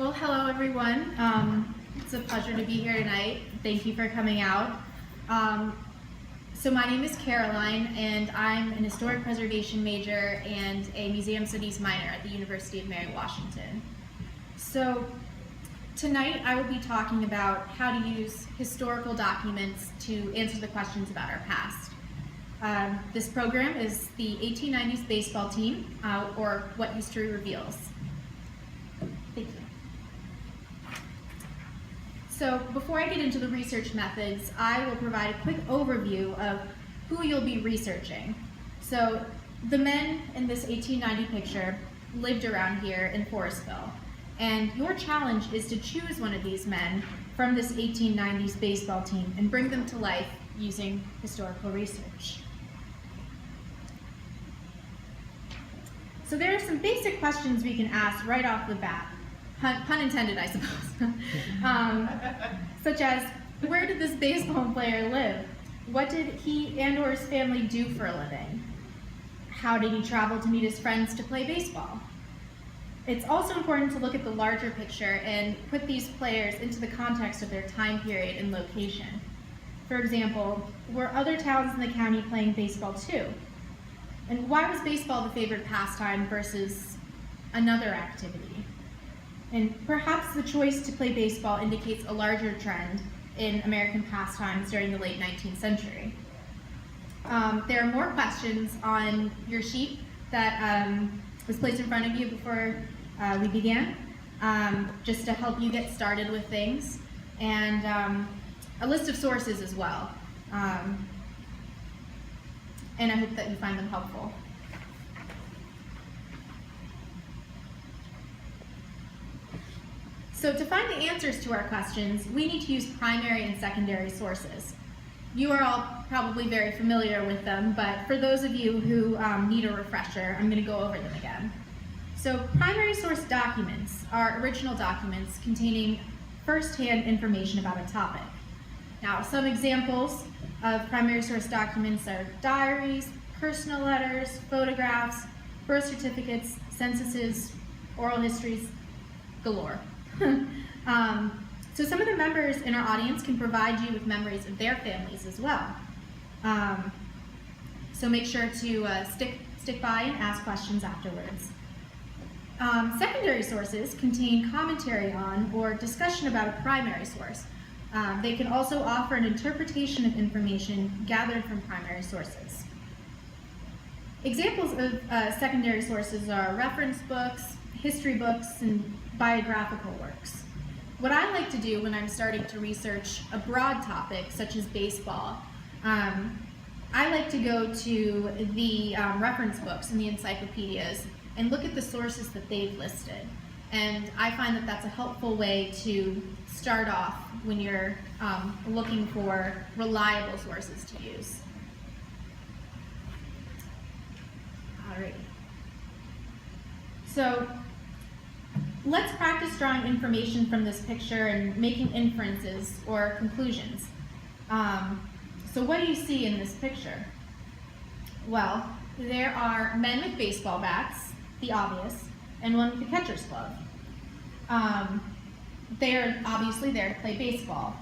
Well, hello everyone. It's a pleasure to be here tonight. Thank you for coming out. So my name is Caroline, and I'm an historic preservation major and a museum studies minor at the University of Mary Washington. So tonight I will be talking about how to use historical documents to answer the questions about our past. This program is the 1890s baseball team, or What History Reveals. Thank you. So before I get into the research methods, I will provide a quick overview of who you'll be researching. So the men in this 1890 picture lived around here in Forestville, and your challenge is to choose one of these men from this 1890s baseball team and bring them to life using historical research. So there are some basic questions we can ask right off the bat. Pun intended, I suppose. Such as, where did this baseball player live? What did he and or his family do for a living? How did he travel to meet his friends to play baseball? It's also important to look at the larger picture and put these players into the context of their time period and location. For example, were other towns in the county playing baseball too? And why was baseball the favorite pastime versus another activity? And perhaps the choice to play baseball indicates a larger trend in American pastimes during the late 19th century. There are more questions on your sheet that was placed in front of you before we began, just to help you get started with things, and a list of sources as well. And I hope that you find them helpful. So to find the answers to our questions, we need to use primary and secondary sources. You are all probably very familiar with them, but for those of you who need a refresher, I'm going to go over them again. So primary source documents are original documents containing first-hand information about a topic. Now, some examples of primary source documents are diaries, personal letters, photographs, birth certificates, censuses, oral histories, galore. So some of the members in our audience can provide you with memories of their families as well. So make sure to stick by and ask questions afterwards. Secondary sources contain commentary on or discussion about a primary source. They can also offer an interpretation of information gathered from primary sources. Examples of secondary sources are reference books, history books, and biographical works. What I like to do when I'm starting to research a broad topic, such as baseball, I like to go to the reference books and the encyclopedias and look at the sources that they've listed. And I find that that's a helpful way to start off when you're looking for reliable sources to use. Alrighty. So let's practice drawing information from this picture and making inferences or conclusions. So what do you see in this picture? Well, there are men with baseball bats, the obvious, and one with the catcher's glove. They're obviously there to play baseball.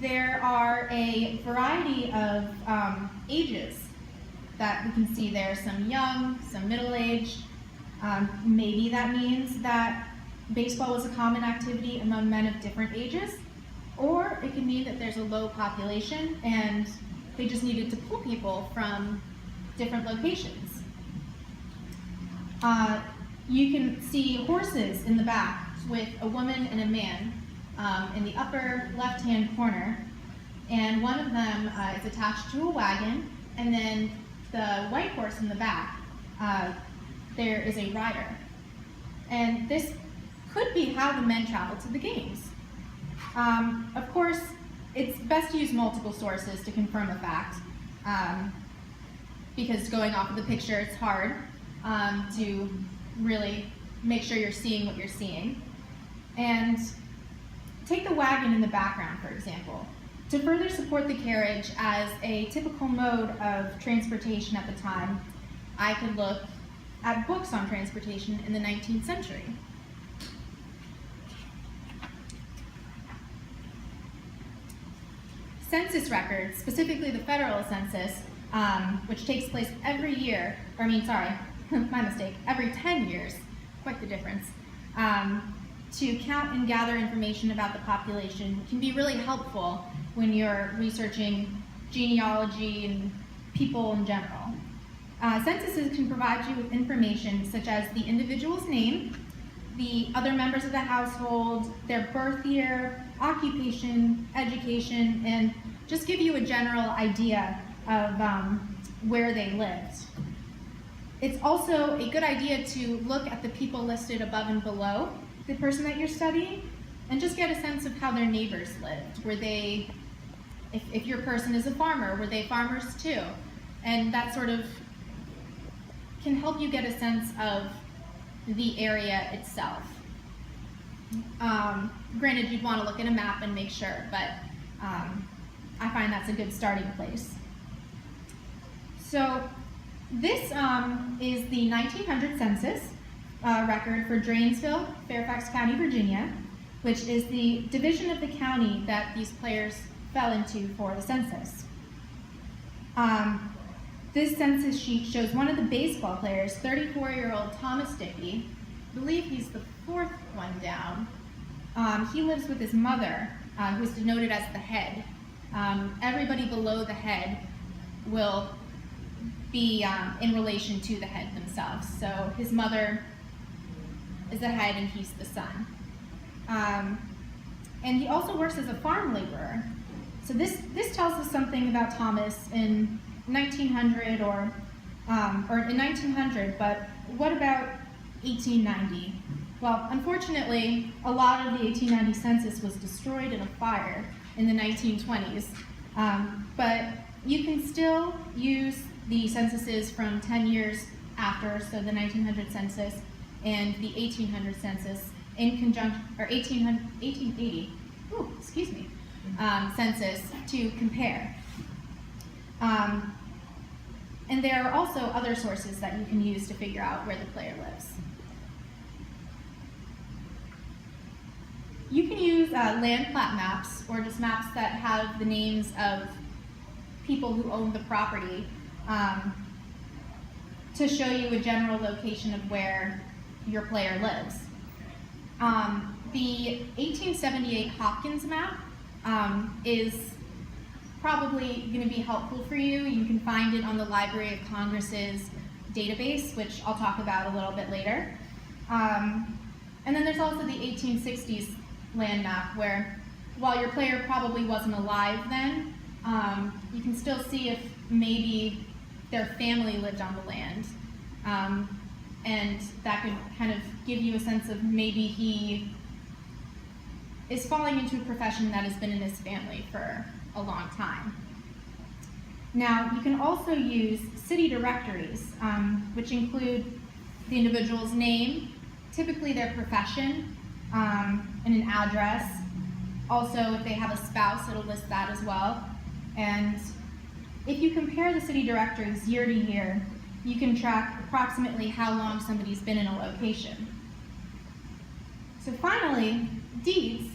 There are a variety of ages that we can see there, some young, some middle-aged. Maybe that means that baseball was a common activity among men of different ages, or it could mean that there's a low population and they just needed to pull people from different locations. You can see horses in the back with a woman and a man in the upper left-hand corner, and one of them is attached to a wagon, and then the white horse in the back, there is a rider. And this could be how the men traveled to the games. Of course, it's best to use multiple sources to confirm a fact, because going off of the picture, it's hard to really make sure you're seeing what you're seeing. And take the wagon in the background, for example. To further support the carriage as a typical mode of transportation at the time, I could look at books on transportation in the 19th century. census records, specifically the federal census, which takes place every year, my mistake, every 10 years, quite the difference, to count and gather information about the population can be really helpful when you're researching genealogy and people in general. Censuses can provide you with information such as the individual's name, the other members of the household, their birth year, occupation, education, and just give you a general idea of where they lived. It's also a good idea to look at the people listed above and below the person that you're studying and just get a sense of how their neighbors lived. Were they, if your person is a farmer, were they farmers too? And that sort of can help you get a sense of the area itself. Granted, you'd want to look at a map and make sure, but I find that's a good starting place. So this is the 1900 census record for Drainsville, Fairfax County, Virginia, which is the division of the county that these players fell into for the census. This census sheet shows one of the baseball players, 34-year-old Thomas Dickey. I believe he's the fourth one down. He lives with his mother, who is denoted as the head. Everybody below the head will be in relation to the head themselves. So his mother is the head and he's the son. And he also works as a farm laborer. So this tells us something about Thomas in 1900 or in 1900, but what about 1890? Well, unfortunately, a lot of the 1890 census was destroyed in a fire in the 1920s, but you can still use the censuses from 10 years after, so the 1900 census and the 1800 census in conjunction, or 1880, census to compare. And there are also other sources that you can use to figure out where the player lives. You can use land plat maps, or just maps that have the names of people who own the property, to show you a general location of where your player lives. The 1878 Hopkins map is probably going to be helpful for you. You can find it on the Library of Congress's database, which I'll talk about a little bit later. And then there's also the 1860s land map, where while your player probably wasn't alive then, you can still see if maybe their family lived on the land. And that could kind of give you a sense of maybe he is falling into a profession that has been in his family for a long time. Now, you can also use city directories, which include the individual's name, typically their profession, and an address. Also, if they have a spouse, it'll list that as well. And if you compare the city directories year to year, you can track approximately how long somebody's been in a location. So finally, deeds,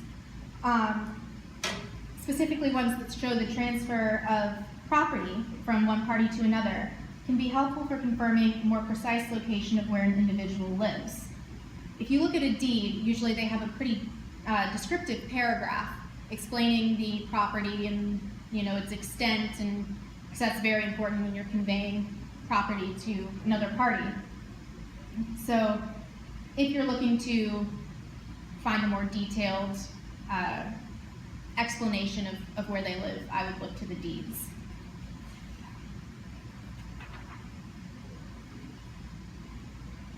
specifically ones that show the transfer of property from one party to another, can be helpful for confirming a more precise location of where an individual lives. If you look at a deed, usually they have a pretty descriptive paragraph explaining the property and its extent, and because that's very important when you're conveying property to another party. So if you're looking to find a more detailed explanation of where they live, I would look to the deeds.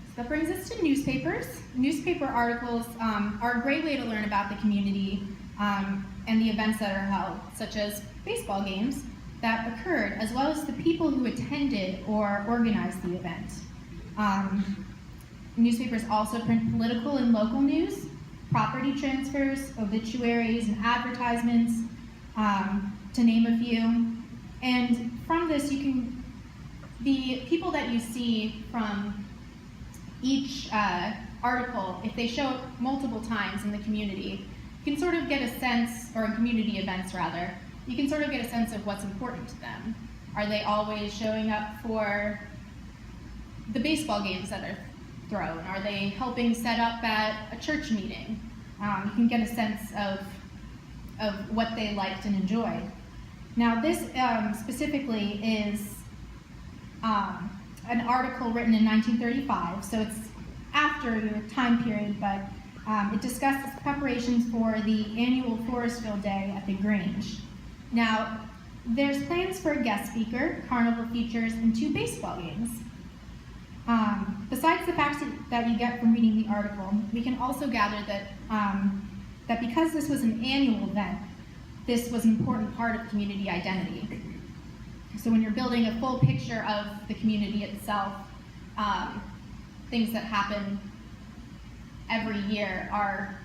So that brings us to newspapers. Newspaper articles are a great way to learn about the community and the events that are held, such as baseball games that occurred, as well as the people who attended or organized the event. Newspapers also print political and local news, property transfers, obituaries, and advertisements, to name a few. And from this, the people that you see from each article, if they show up multiple times in the community, you can sort of get a sense, or in community events rather, you can sort of get a sense of what's important to them. Are they always showing up for the baseball games that are thrown? Are they helping set up at a church meeting? You can get a sense of what they liked and enjoyed. Now this specifically is an article written in 1935, so it's after your time period, but it discusses preparations for the annual Forestville Day at the Grange. Now, there's plans for a guest speaker, carnival features, and 2 baseball games. Besides the facts that you get from reading the article, we can also gather that, that because this was an annual event, this was an important part of community identity. So when you're building a full picture of the community itself, things that happen every year are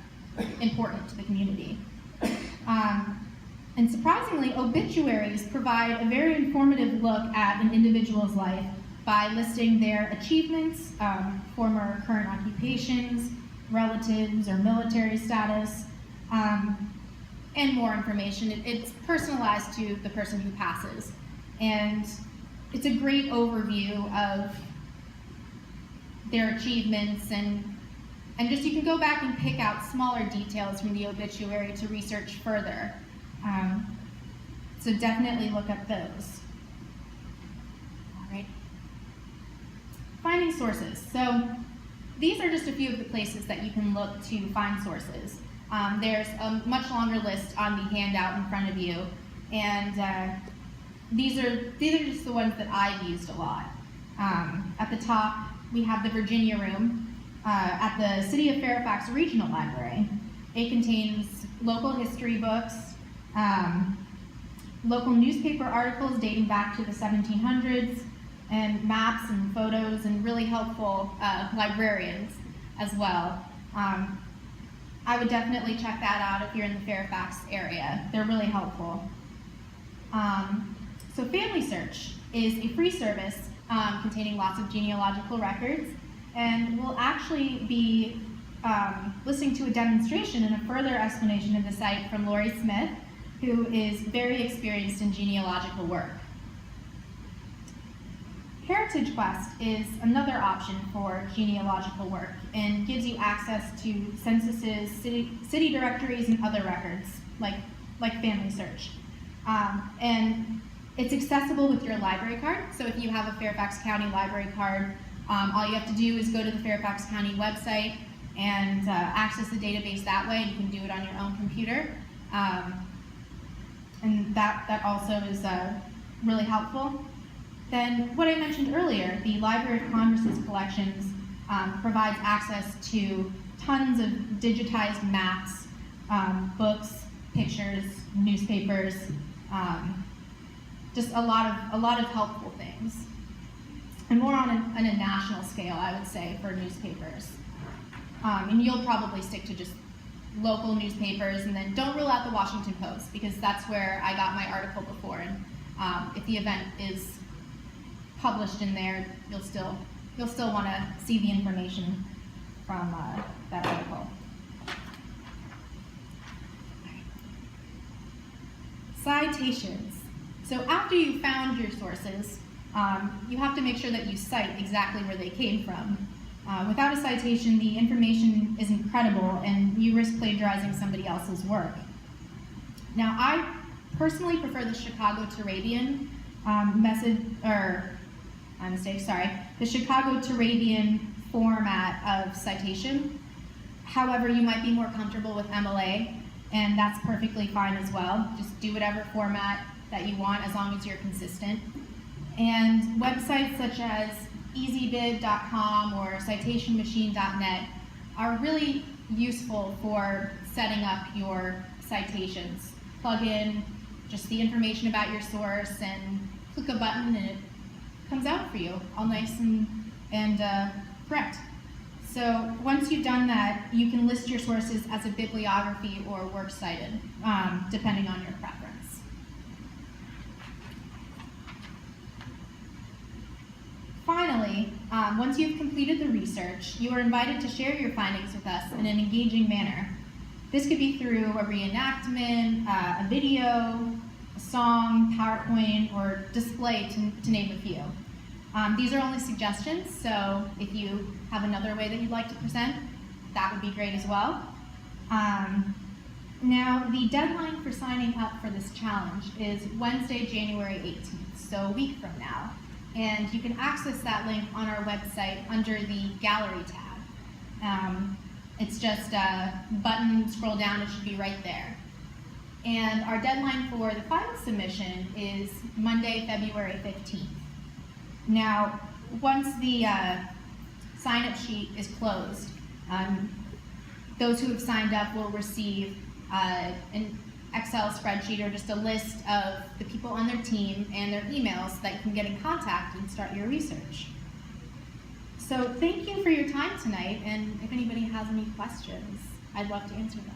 important to the community. And surprisingly, obituaries provide a very informative look at an individual's life by listing their achievements, former or current occupations, relatives or military status, and more information. It's personalized to the person who passes. And it's a great overview of their achievements, and just you can go back and pick out smaller details from the obituary to research further. So definitely look up those. All right. Finding sources. So these are just a few of the places that you can look to find sources. There's a much longer list on the handout in front of you, and these are just the ones that I've used a lot. At the top, we have the Virginia Room at the City of Fairfax Regional Library. It contains local history books, local newspaper articles dating back to the 1700s, and maps and photos, and really helpful librarians as well. I would definitely check that out if you're in the Fairfax area. They're really helpful. So Family Search is a free service containing lots of genealogical records, and we'll actually be listening to a demonstration and a further explanation of the site from Lori Smith, who is very experienced in genealogical work. Heritage Quest is another option for genealogical work and gives you access to censuses, city directories, and other records, like Family Search. And it's accessible with your library card, so if you have a Fairfax County library card, all you have to do is go to the Fairfax County website and access the database that way. You can do it on your own computer. And that also is really helpful. Then what I mentioned earlier, the Library of Congress's collections provides access to tons of digitized maps, books, pictures, newspapers, just a lot of helpful things. And more on a national scale, I would say, for newspapers. And you'll probably stick to just local newspapers, and then don't rule out the Washington Post, because that's where I got my article before. And if the event is published in there, you'll still want to see the information from that article. Citations. So after you found your sources, you have to make sure that you cite exactly where they came from. Without a citation, the information isn't credible, and you risk plagiarizing somebody else's work. Now, I personally prefer the Chicago Turabian the Chicago Turabian format of citation. However, you might be more comfortable with MLA, and that's perfectly fine as well. Just do whatever format that you want, as long as you're consistent. And websites such as easybib.com or citationmachine.net are really useful for setting up your citations. Plug in just the information about your source and click a button, and it comes out for you, all nice and correct. So once you've done that, you can list your sources as a bibliography or works cited, depending on your preference. Finally, once you've completed the research, you are invited to share your findings with us in an engaging manner. This could be through a reenactment, a video, a a song, PowerPoint, or display, to name a few. These are only suggestions, so if you have another way that you'd like to present, that would be great as well. Now, the deadline for signing up for this challenge is Wednesday, January 18th, so a week from now. And you can access that link on our website under the Gallery tab. It's just a button, scroll down, it should be right there. And our deadline for the final submission is Monday, February 15th. Now, once the sign-up sheet is closed, those who have signed up will receive an Excel spreadsheet or just a list of the people on their team and their emails so that you can get in contact and start your research. So thank you for your time tonight, and if anybody has any questions, I'd love to answer them.